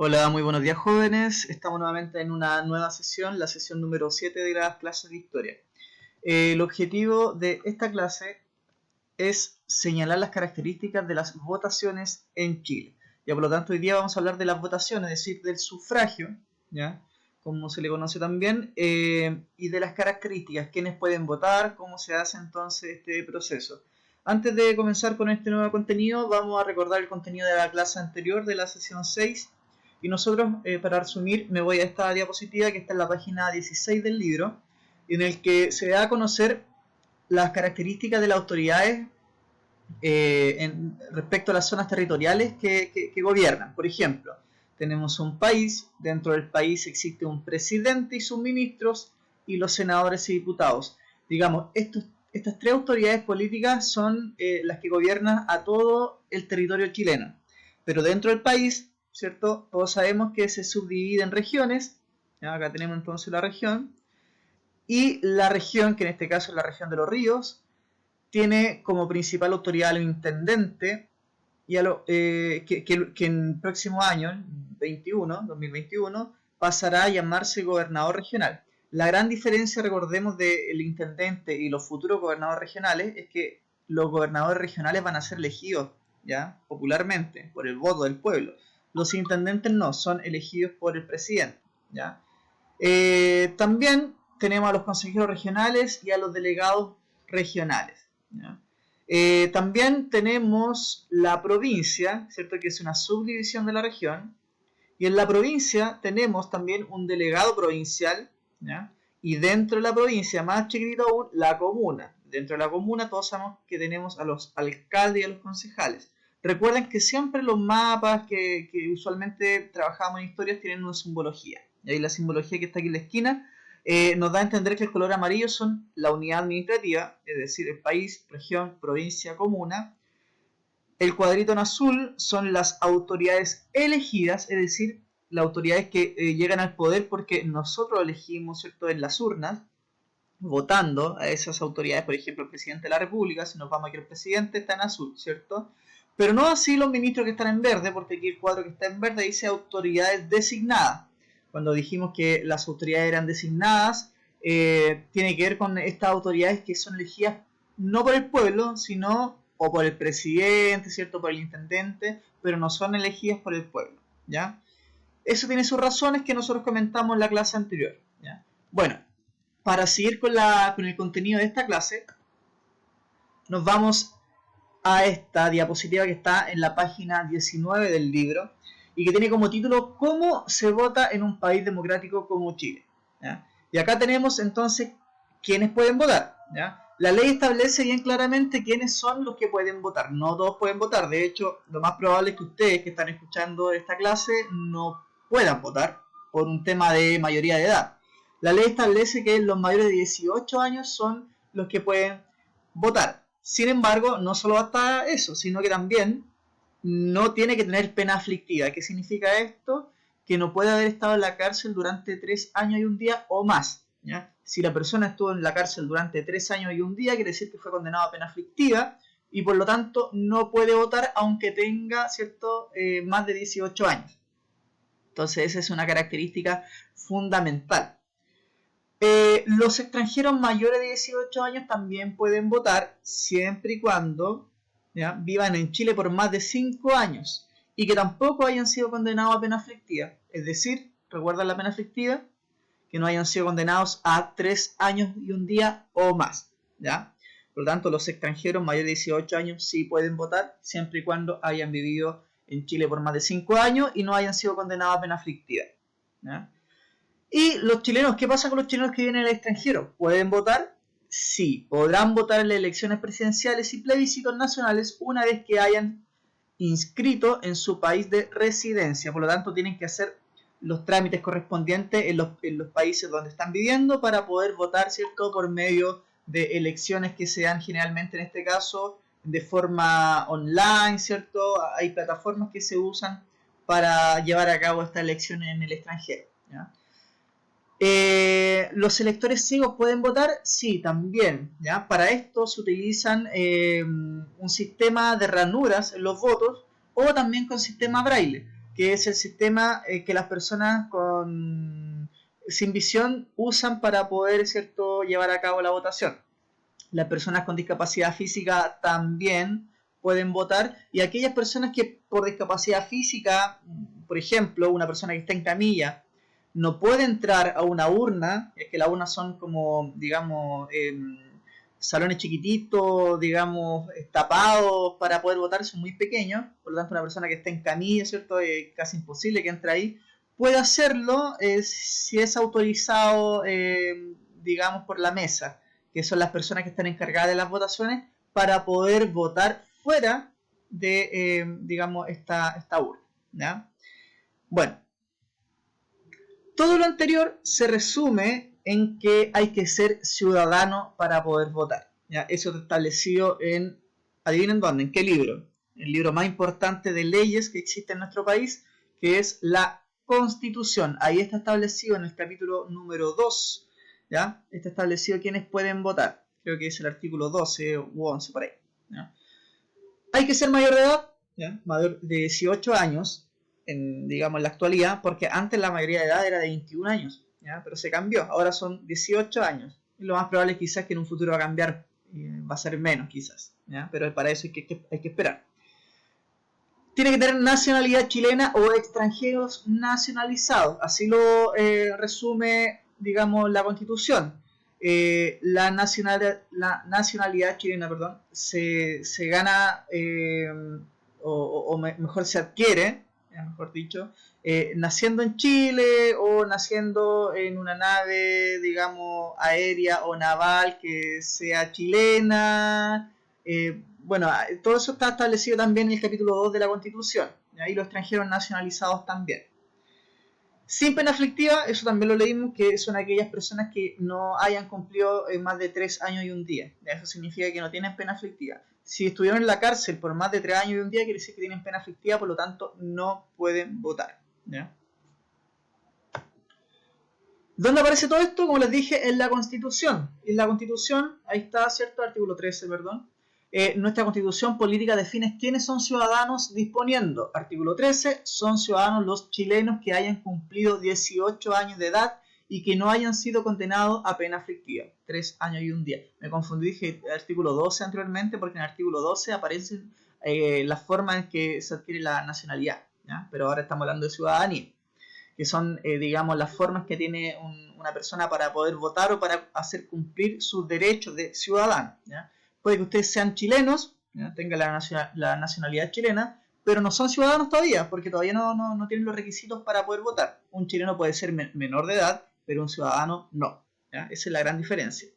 Hola, muy buenos días jóvenes. Estamos nuevamente en una nueva sesión, la sesión número 7 de las clases de historia. El objetivo de esta clase es señalar las características de las votaciones en Chile. Ya por lo tanto hoy día vamos a hablar de las votaciones, es decir, del sufragio, ¿ya? Como se le conoce también, y de las características, quiénes pueden votar, cómo se hace entonces este proceso. Antes de comenzar con este nuevo contenido, vamos a recordar el contenido de la clase anterior, de la sesión 6, y nosotros, para resumir, me voy a esta diapositiva que está en la página 16 del libro, en el que se da a conocer las características de las autoridades respecto a las zonas territoriales que gobiernan. Por ejemplo, tenemos un país, dentro del país existe un presidente y sus ministros y los senadores y diputados. Digamos, estas tres autoridades políticas son las que gobiernan a todo el territorio chileno. Pero dentro del país, ¿cierto? Todos sabemos que se subdivide en regiones. ¿Ya? Acá tenemos entonces la región. Y la región, que en este caso es la región de los ríos, tiene como principal autoridad al intendente y que en el próximo año, 2021, pasará a llamarse gobernador regional. La gran diferencia, recordemos, del intendente y los futuros gobernadores regionales es que los gobernadores regionales van a ser elegidos, ¿ya? Popularmente, por el voto del pueblo. Los intendentes no, son elegidos por el presidente, ¿ya? También tenemos a los consejeros regionales y a los delegados regionales, ¿ya? También tenemos la provincia, ¿cierto? Que es una subdivisión de la región. Y en la provincia tenemos también un delegado provincial, ¿ya? Y dentro de la provincia, más chiquitito aún, la comuna. Dentro de la comuna todos sabemos que tenemos a los alcaldes y a los concejales. Recuerden que siempre los mapas que usualmente trabajamos en historias tienen una simbología. Y ahí la simbología que está aquí en la esquina nos da a entender que el color amarillo son la unidad administrativa, es decir, el país, región, provincia, comuna. El cuadrito en azul son las autoridades elegidas, es decir, las autoridades que llegan al poder porque nosotros elegimos, ¿cierto?, en las urnas, votando a esas autoridades, por ejemplo, el presidente de la República. Si nos vamos aquí, el presidente está en azul, ¿cierto? Pero no así los ministros que están en verde, porque aquí el cuadro que está en verde dice autoridades designadas. Cuando dijimos que las autoridades eran designadas, tiene que ver con estas autoridades que son elegidas no por el pueblo, sino o por el presidente, ¿cierto? Por el intendente, pero no son elegidas por el pueblo, ¿ya? Eso tiene sus razones que nosotros comentamos en la clase anterior, ¿ya? Bueno, para seguir con el contenido de esta clase, nos vamos a esta diapositiva que está en la página 19 del libro y que tiene como título ¿Cómo se vota en un país democrático como Chile? ¿Ya? Y acá tenemos entonces quiénes pueden votar, ¿ya? La ley establece bien claramente quiénes son los que pueden votar. No todos pueden votar. De hecho, lo más probable es que ustedes que están escuchando esta clase no puedan votar por un tema de mayoría de edad. La ley establece que los mayores de 18 años son los que pueden votar. Sin embargo, no solo basta eso, sino que también no tiene que tener pena aflictiva. ¿Qué significa esto? Que no puede haber estado en la cárcel durante 3 años y un día o más, ¿ya? Si la persona estuvo en la cárcel durante 3 años y un día, quiere decir que fue condenado a pena aflictiva y por lo tanto no puede votar aunque tenga, ¿cierto?, más de 18 años. Entonces esa es una característica fundamental. Los extranjeros mayores de 18 años también pueden votar siempre y cuando, ¿ya?, vivan en Chile por más de 5 años y que tampoco hayan sido condenados a pena aflictiva. Es decir, ¿recuerdan la pena aflictiva? Que no hayan sido condenados a 3 años y un día o más, ¿ya? Por lo tanto, los extranjeros mayores de 18 años sí pueden votar siempre y cuando hayan vivido en Chile por más de 5 años y no hayan sido condenados a pena aflictiva, ¿ya? Y los chilenos, ¿qué pasa con los chilenos que viven en el extranjero? ¿Pueden votar? Sí, podrán votar en las elecciones presidenciales y plebiscitos nacionales una vez que hayan inscrito en su país de residencia. Por lo tanto, tienen que hacer los trámites correspondientes en los países donde están viviendo para poder votar, ¿cierto?, por medio de elecciones que se dan generalmente, en este caso, de forma online, ¿cierto? Hay plataformas que se usan para llevar a cabo estas elecciones en el extranjero, ¿ya? ¿Los electores ciegos pueden votar? Sí, también, ¿ya? Para esto se utilizan un sistema de ranuras en los votos o también con sistema braille. que es el sistema que las personas sin visión usan para poder, ¿cierto?, llevar a cabo la votación. Las personas con discapacidad física también pueden votar, y aquellas personas que por discapacidad física, por ejemplo, una persona que está en camilla, no puede entrar a una urna, es que las urnas son como, digamos, salones chiquititos, digamos, tapados para poder votar, son muy pequeños, por lo tanto una persona que está en camilla, ¿cierto?, es casi imposible que entre ahí, puede hacerlo si es autorizado, digamos, por la mesa, que son las personas que están encargadas de las votaciones, para poder votar fuera de, digamos, esta urna, ¿ya? Bueno, todo lo anterior se resume en que hay que ser ciudadano para poder votar, ¿ya? Eso está establecido en, adivinen dónde, en qué libro, el libro más importante de leyes que existe en nuestro país, que es la Constitución. Ahí está establecido en el capítulo número 2, ¿ya? Está establecido quiénes pueden votar. Creo que es el artículo 12 u 11 por ahí, ¿ya? Hay que ser mayor de edad, ¿ya? Mayor de 18 años, digamos, en la actualidad, porque antes la mayoría de edad era de 21 años, ¿ya? Pero se cambió, ahora son 18 años. Y lo más probable es quizás que en un futuro va a cambiar, va a ser menos quizás, ¿ya? Pero para eso hay que esperar. Tiene que tener nacionalidad chilena o extranjeros nacionalizados. Así lo resume, digamos, la Constitución. La nacionalidad chilena, perdón, se gana, mejor se adquiere, mejor dicho, naciendo en Chile o naciendo en una nave, digamos, aérea o naval que sea chilena. Bueno, todo eso está establecido también en el capítulo 2 de la Constitución, y los extranjeros nacionalizados también. Sin pena aflictiva, eso también lo leímos, que son aquellas personas que no hayan cumplido más de 3 años y un día. Eso significa que no tienen pena aflictiva. Si estuvieron en la cárcel por más de 3 años y un día, quiere decir que tienen pena aflictiva, por lo tanto no pueden votar, ¿ya? ¿Dónde aparece todo esto? Como les dije, en la Constitución. En la Constitución, ahí está, ¿cierto? Artículo 13, perdón. Nuestra Constitución política define quiénes son ciudadanos, disponiendo, artículo 13, son ciudadanos los chilenos que hayan cumplido 18 años de edad y que no hayan sido condenados a pena aflictiva. 3 años y un día. Me confundí, dije artículo 12 anteriormente, porque en el artículo 12 aparecen las formas en que se adquiere la nacionalidad, ¿ya? Pero ahora estamos hablando de ciudadanía, que son, digamos, las formas que tiene una persona para poder votar o para hacer cumplir sus derechos de ciudadano, ¿ya? Puede que ustedes sean chilenos, ¿ya? Tengan la nacionalidad chilena, pero no son ciudadanos todavía, porque todavía no tienen los requisitos para poder votar. Un chileno puede ser menor de edad, pero un ciudadano no, ¿ya? Esa es la gran diferencia.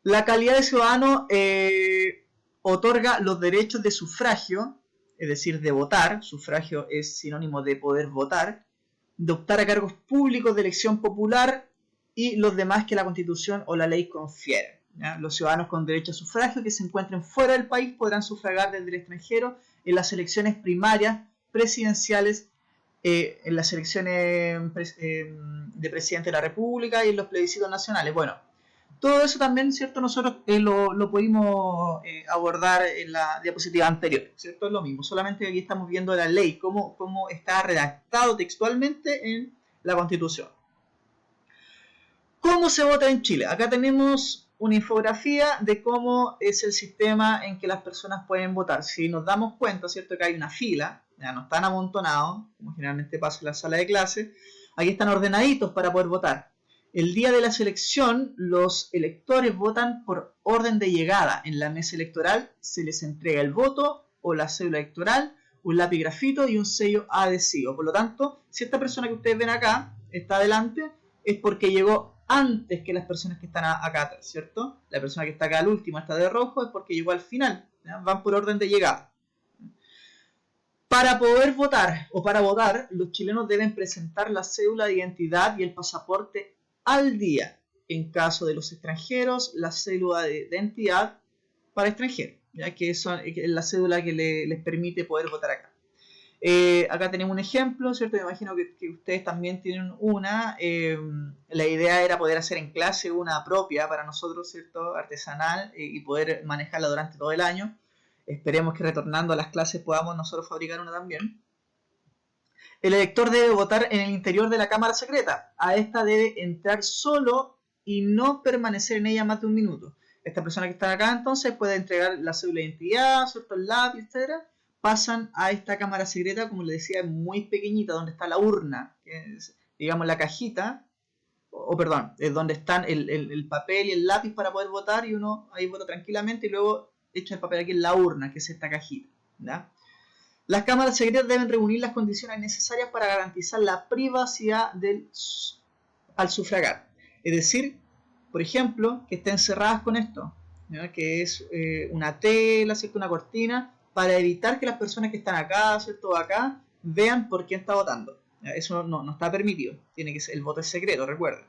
La calidad de ciudadano otorga los derechos de sufragio, es decir, de votar. Sufragio es sinónimo de poder votar, de optar a cargos públicos de elección popular y los demás que la Constitución o la ley confieren, ¿ya? Los ciudadanos con derecho a sufragio que se encuentren fuera del país podrán sufragar desde el extranjero en las elecciones primarias, presidenciales, en las elecciones de presidente de la República y en los plebiscitos nacionales. Bueno, todo eso también, ¿cierto? Nosotros lo pudimos abordar en la diapositiva anterior, ¿cierto? Es lo mismo, solamente aquí estamos viendo la ley, cómo está redactado textualmente en la Constitución. ¿Cómo se vota en Chile? Acá tenemos una infografía de cómo es el sistema en que las personas pueden votar. Si nos damos cuenta, ¿cierto?, que hay una fila, ya no están amontonados, como generalmente pasa en la sala de clase, aquí están ordenaditos para poder votar. El día de la selección, los electores votan por orden de llegada. En la mesa electoral se les entrega el voto o la cédula electoral, un lápiz grafito y un sello adhesivo. Por lo tanto, si esta persona que ustedes ven acá está adelante, es porque llegó antes que las personas que están acá atrás, ¿cierto? La persona que está acá al último, está de rojo, es porque llegó al final, ¿ya? Van por orden de llegada. Para poder votar o para votar, los chilenos deben presentar la cédula de identidad y el pasaporte al día. En caso de los extranjeros, la cédula de identidad para extranjeros, ya que es la cédula que les permite poder votar acá. Acá tenemos un ejemplo, ¿cierto? Me imagino que ustedes también tienen una. La idea era poder hacer en clase una propia para nosotros, ¿cierto? Artesanal, y poder manejarla durante todo el año. Esperemos que retornando a las clases podamos nosotros fabricar una también. El elector debe votar en el interior de la cámara secreta. A esta debe entrar solo y no permanecer en ella más de un minuto. Esta persona que está acá entonces puede entregar la cédula de identidad, ¿cierto? El lápiz, etc. Pasan a esta cámara secreta, como les decía, muy pequeñita, donde está la urna, que es, digamos, la cajita, perdón, es donde están el papel y el lápiz para poder votar, y uno ahí vota tranquilamente y luego echa el papel aquí en la urna, que es esta cajita, ¿ya? Las cámaras secretas deben reunir las condiciones necesarias para garantizar la privacidad al sufragar. Es decir, por ejemplo, que estén cerradas con esto, ¿ya? Que es una tela, ¿cierto? Una cortina, para evitar que las personas que están acá, ¿cierto? Acá, vean por quién está votando. ¿Ya? Eso no está permitido. Tiene que ser, el voto es secreto, recuerden.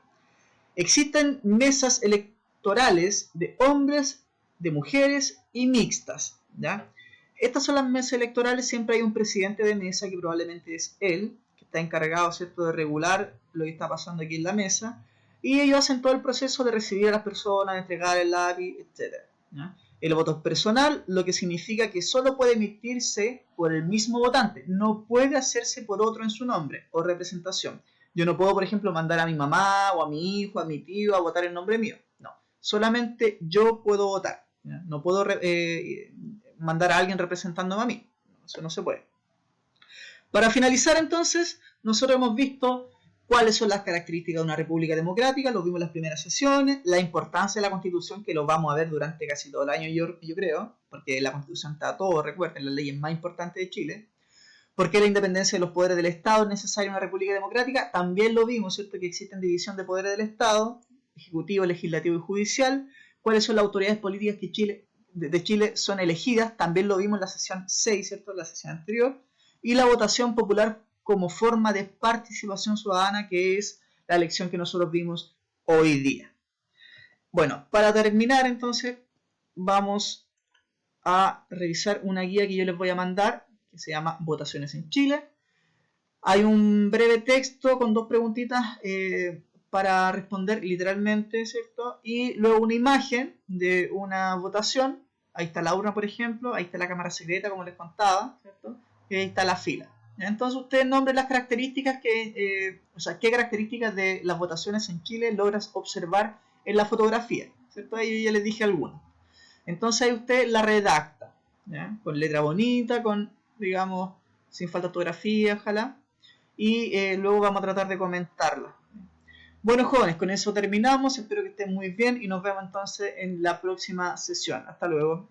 Existen mesas electorales de hombres, de mujeres y mixtas, ¿ya? Estas son las mesas electorales. Siempre hay un presidente de mesa, que probablemente es él, que está encargado, ¿cierto?, de regular lo que está pasando aquí en la mesa, y ellos hacen todo el proceso de recibir a las personas, de entregar el lápiz, etc. ¿Ya? El voto es personal, lo que significa que solo puede emitirse por el mismo votante, no puede hacerse por otro en su nombre o representación. Yo no puedo, por ejemplo, mandar a mi mamá o a mi hijo, a mi tío a votar en nombre mío. No, solamente yo puedo votar. ¿Ya? No puedo mandar a alguien representándome a mí. Eso no se puede. Para finalizar, entonces, nosotros hemos visto cuáles son las características de una república democrática, lo vimos en las primeras sesiones, la importancia de la Constitución, que lo vamos a ver durante casi todo el año, yo creo, porque la Constitución está todo, recuerden, las leyes más importantes de Chile. ¿Por qué la independencia de los poderes del Estado es necesaria en una república democrática? También lo vimos, ¿cierto?, que existen división de poderes del Estado, ejecutivo, legislativo y judicial. ¿Cuáles son las autoridades políticas que de Chile son elegidas? También lo vimos en la sesión 6, ¿cierto?, en la sesión anterior. Y la votación popular como forma de participación ciudadana, que es la elección que nosotros vimos hoy día. Bueno, para terminar entonces, vamos a revisar una guía que yo les voy a mandar, que se llama Votaciones en Chile. Hay un breve texto con dos preguntitas para responder literalmente, ¿cierto? Y luego una imagen de una votación. Ahí está la urna, por ejemplo, ahí está la cámara secreta, como les contaba, ¿cierto? Y ahí está la fila. Entonces ustedes nombren las características qué características de las votaciones en Chile logras observar en la fotografía, ¿cierto? Ahí ya les dije algunas. Entonces ahí usted la redacta, ¿ya? Con letra bonita, digamos, sin falta de ortografía, ojalá. Y luego vamos a tratar de comentarla. Bueno, jóvenes, con eso terminamos. Espero que estén muy bien y nos vemos entonces en la próxima sesión. Hasta luego.